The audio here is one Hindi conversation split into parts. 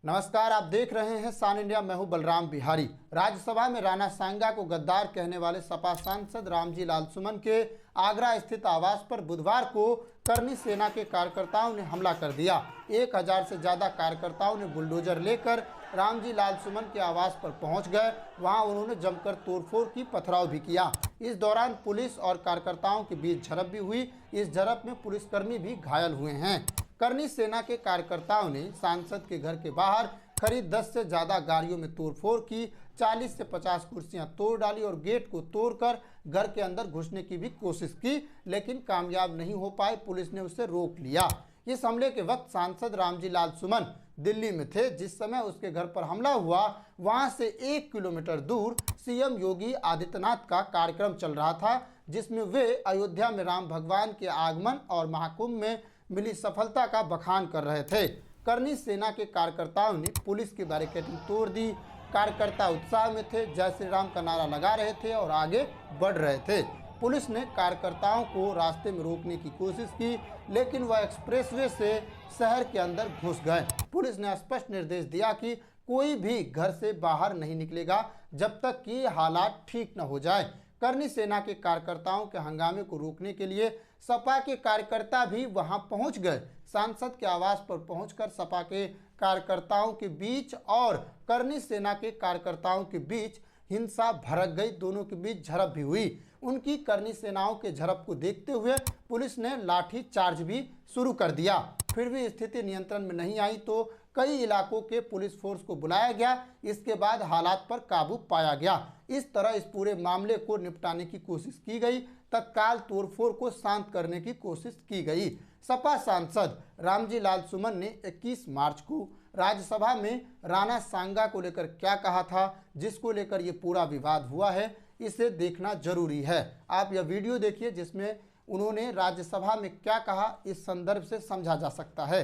नमस्कार, आप देख रहे हैं सान इंडिया। मैं हूं बलराम बिहारी। राज्यसभा में राणा सांगा को गद्दार कहने वाले सपा सांसद रामजी लाल सुमन के आगरा स्थित आवास पर बुधवार को करनी सेना के कार्यकर्ताओं ने हमला कर दिया। 1000 से ज्यादा कार्यकर्ताओं ने बुलडोजर लेकर रामजी लाल सुमन के आवास पर पहुंच गए। वहां उन्होंने जमकर तोड़फोड़ की, पथराव भी किया। इस दौरान पुलिस और कार्यकर्ताओं के बीच झड़प भी हुई। इस झड़प में पुलिसकर्मी भी घायल हुए हैं। करनी सेना के कार्यकर्ताओं ने सांसद के घर के बाहर खड़ी 10 से ज्यादा गाड़ियों में तोड़फोड़ की, 40 से 50 कुर्सियां तोड़ डाली और गेट को तोड़कर घर के अंदर घुसने की भी कोशिश की, लेकिन कामयाब नहीं हो पाए। पुलिस ने उसे रोक लिया। इस हमले के वक्त सांसद रामजी लाल सुमन दिल्ली में थे। जिस समय उसके घर पर हमला हुआ, वहां से 1 किलोमीटर दूर सीएम योगी आदित्यनाथ का कार्यक्रम चल रहा था, जिसमें वे अयोध्या में राम भगवान के आगमन और महाकुंभ में मिली सफलता का बखान कर रहे थे। करनी सेना के कार्यकर्ताओं ने पुलिस की बैरिकेडिंग तोड़ दी। कार्यकर्ता उत्साह में थे, जय श्री राम का नारा लगा रहे थे और आगे बढ़ रहे थे। पुलिस ने कार्यकर्ताओं को रास्ते में रोकने की कोशिश की, लेकिन वह एक्सप्रेसवे से शहर के अंदर घुस गए। पुलिस ने स्पष्ट निर्देश दिया कि कोई भी घर से बाहर नहीं निकलेगा जब तक कि हालात ठीक न हो जाए। करनी सेना के कार्यकर्ताओं के हंगामे को रोकने के लिए सपा के कार्यकर्ता भी वहां पहुंच गए। सांसद के आवास पर पहुंचकर सपा के कार्यकर्ताओं के बीच और करनी सेना के कार्यकर्ताओं के बीच हिंसा भड़क गई। दोनों के बीच झड़प भी हुई। उनकी करनी सेनाओं के झड़प को देखते हुए पुलिस ने लाठी चार्ज भी शुरू कर दिया। फिर भी स्थिति नियंत्रण में नहीं आई तो कई इलाकों के पुलिस फोर्स को बुलाया गया। इसके बाद हालात पर काबू पाया गया। इस तरह इस पूरे मामले को निपटाने की कोशिश की गई। तत्काल तोड़फोड़ को शांत करने की कोशिश की गई। सपा सांसद रामजी लाल सुमन ने 21 मार्च को राज्यसभा में राणा सांगा को लेकर क्या कहा था, जिसको लेकर ये पूरा विवाद हुआ है, इसे देखना जरूरी है। आप यह वीडियो देखिए जिसमें उन्होंने राज्यसभा में क्या कहा, इस संदर्भ से समझा जा सकता है।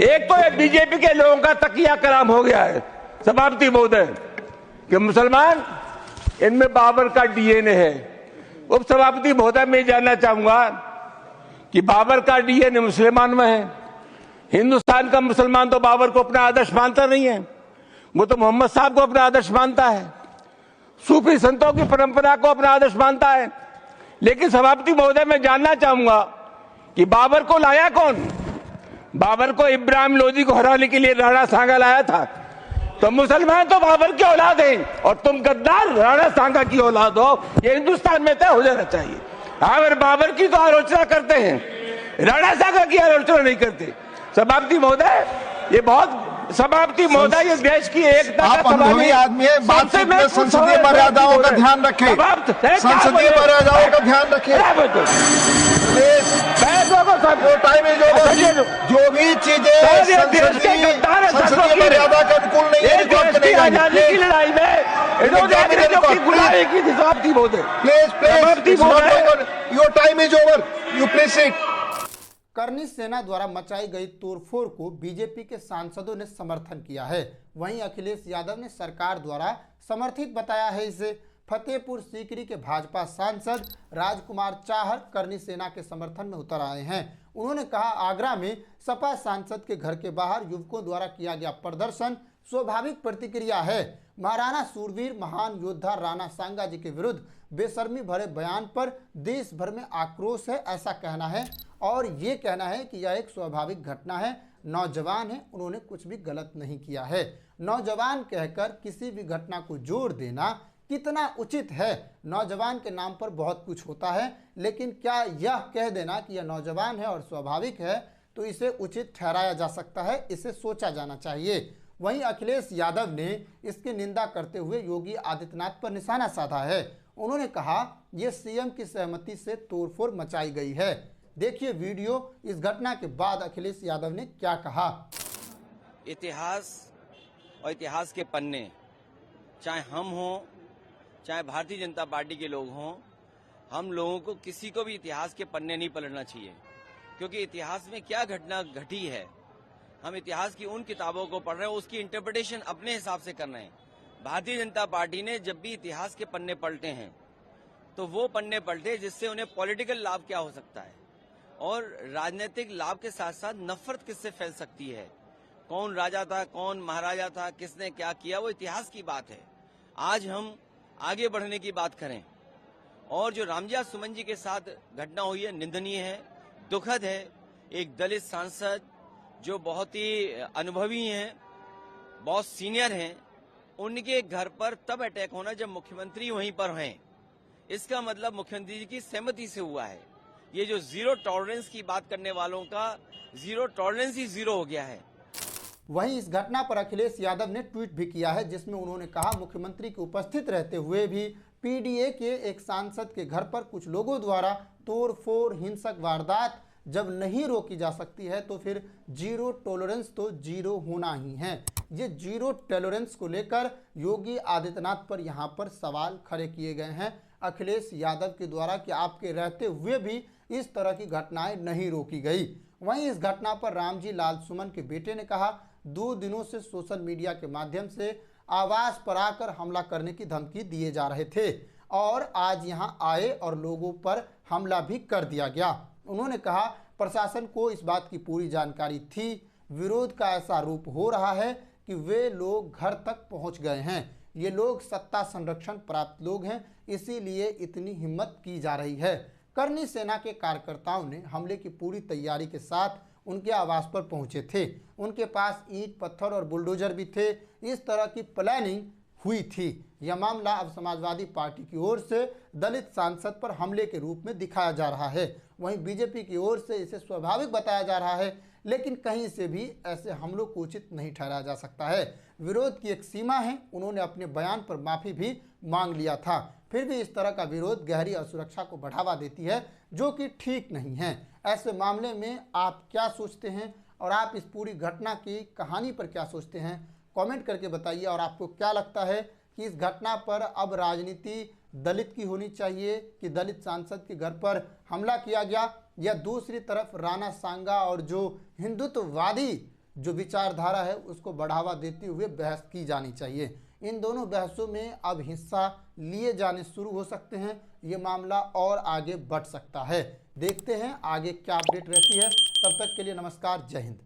एक तो ये बीजेपी के लोगों का तकिया कलाम हो गया है सभापति महोदय कि मुसलमान इनमें बाबर का डीएनए है। उप सभापति महोदय मैं जानना चाहूंगा कि बाबर का डीएनए मुसलमान में है। हिंदुस्तान का मुसलमान तो बाबर को अपना आदर्श मानता नहीं है, वो तो मोहम्मद साहब को अपना आदर्श मानता है, सूफी संतों की परंपरा को अपना आदर्श मानता है। लेकिन सभापति महोदय मैं जानना चाहूंगा कि बाबर को लाया कौन? बाबर को इब्राहिम लोदी को हराने के लिए राणा सांगा लाया था। तो मुसलमान तो बाबर की औलाद हैं और तुम गद्दार राणा सांगा की औलाद हो, ये हिंदुस्तान में तय हो जाना चाहिए। अगर बाबर की तो आलोचना करते हैं, राणा सांगा की आलोचना नहीं करते। सभापति महोदय ये बहुत सभापति महोदय ये देश की एकता का अनुभवी आदमी है। बातचीत में संसदीय मर्यादाओं का ध्यान रखें। संसदीय मर्यादाओं का ध्यान रखें। Time is over. जो भी चीजें संसदीय मर्यादा के अनुकूल नहीं है, की लड़ाई में your time is over, you please sit. करनी सेना द्वारा मचाई गई तोड़फोड़ को बीजेपी के सांसदों ने समर्थन किया है। वहीं अखिलेश यादव ने सरकार द्वारा समर्थित बताया है इसे। फतेहपुर सीकरी के भाजपा सांसद राजकुमार चाहर करनी सेना के समर्थन में उतर आए हैं। उन्होंने कहा, आगरा में सपा सांसद के घर के बाहर युवकों द्वारा किया गया प्रदर्शन स्वाभाविक प्रतिक्रिया है। महाराणा सूरवीर महान योद्धा राणा सांगा जी के विरुद्ध बेशर्मी भरे बयान पर देश भर में आक्रोश है, ऐसा कहना है। और ये कहना है कि यह एक स्वाभाविक घटना है। नौजवान है, उन्होंने कुछ भी गलत नहीं किया है। नौजवान कहकर किसी भी घटना को जोड़ देना कितना उचित है? नौजवान के नाम पर बहुत कुछ होता है, लेकिन क्या यह कह देना कि यह नौजवान है और स्वाभाविक है तो इसे उचित ठहराया जा सकता है? इसे सोचा जाना चाहिए। वहीं अखिलेश यादव ने इसकी निंदा करते हुए योगी आदित्यनाथ पर निशाना साधा है। उन्होंने कहा, यह सीएम की सहमति से तोड़फोड़ मचाई गई है। देखिए वीडियो। इस घटना के बाद अखिलेश यादव ने क्या कहा। इतिहास और इतिहास के पन्ने, चाहे हम हों चाहे भारतीय जनता पार्टी के लोग हों, हम लोगों को किसी को भी इतिहास के पन्ने नहीं पलटना चाहिए, क्योंकि इतिहास में क्या घटना घटी है हम इतिहास की उन किताबों को पढ़ रहे हैं, उसकी इंटरप्रिटेशन अपने हिसाब से कर रहे हैं। भारतीय जनता पार्टी ने जब भी इतिहास के पन्ने पलटे हैं तो वो पन्ने पलटे जिससे उन्हें पॉलिटिकल लाभ क्या हो सकता है और राजनीतिक लाभ के साथ साथ नफरत किससे फैल सकती है, कौन राजा था, कौन महाराजा था, किसने क्या किया, वो इतिहास की बात है। आज हम आगे बढ़ने की बात करें। और जो रामजी सुमन जी के साथ घटना हुई है, निंदनीय है, दुखद है। एक दलित सांसद जो बहुत ही अनुभवी हैं, बहुत सीनियर हैं, उनके घर पर तब अटैक होना जब मुख्यमंत्री वहीं पर हैं। इसका मतलब मुख्यमंत्री जी की सहमति से हुआ है। ये जो जीरो टॉलरेंस की बात करने वालों का जीरो टॉलरेंस ही जीरो हो गया है। वहीं इस घटना पर अखिलेश यादव ने ट्वीट भी किया है, जिसमें उन्होंने कहा, मुख्यमंत्री के उपस्थित रहते हुए भी पीडीए के एक सांसद के घर पर कुछ लोगों द्वारा तोड़फोड़, हिंसक वारदात जब नहीं रोकी जा सकती है तो फिर जीरो टॉलरेंस तो जीरो होना ही है। ये जीरो टॉलरेंस को लेकर योगी आदित्यनाथ पर यहाँ पर सवाल खड़े किए गए हैं अखिलेश यादव के द्वारा कि आपके रहते हुए भी इस तरह की घटनाएं नहीं रोकी गई। वहीं इस घटना पर रामजी लालसुमन के बेटे ने कहा, 2 दिनों से सोशल मीडिया के माध्यम से आवास पर आकर हमला करने की धमकी दिए जा रहे थे और आज यहां आए और लोगों पर हमला भी कर दिया गया। उन्होंने कहा, प्रशासन को इस बात की पूरी जानकारी थी। विरोध का ऐसा रूप हो रहा है कि वे लोग घर तक पहुंच गए हैं। ये लोग सत्ता संरक्षण प्राप्त लोग हैं, इसीलिए इतनी हिम्मत की जा रही है। करनी सेना के कार्यकर्ताओं ने हमले की पूरी तैयारी के साथ उनके आवास पर पहुंचे थे। उनके पास ईंट, पत्थर और बुलडोजर भी थे। इस तरह की प्लानिंग हुई थी। यह मामला अब समाजवादी पार्टी की ओर से दलित सांसद पर हमले के रूप में दिखाया जा रहा है। वहीं बीजेपी की ओर से इसे स्वाभाविक बताया जा रहा है, लेकिन कहीं से भी ऐसे हमलों को उचित नहीं ठहराया जा सकता है। विरोध की एक सीमा है। उन्होंने अपने बयान पर माफी भी मांग लिया था। फिर भी इस तरह का विरोध गहरी असुरक्षा को बढ़ावा देती है, जो कि ठीक नहीं है। ऐसे मामले में आप क्या सोचते हैं और आप इस पूरी घटना की कहानी पर क्या सोचते हैं, कमेंट करके बताइए। और आपको क्या लगता है कि इस घटना पर अब राजनीति दलित की होनी चाहिए कि दलित सांसद के घर पर हमला किया गया, या दूसरी तरफ राणा सांगा और जो हिंदुत्ववादी जो विचारधारा है उसको बढ़ावा देते हुए बहस की जानी चाहिए। इन दोनों बहसों में अब हिस्सा लिए जाने शुरू हो सकते हैं। ये मामला और आगे बढ़ सकता है। देखते हैं आगे क्या अपडेट रहती है। तब तक के लिए नमस्कार, जय हिंद।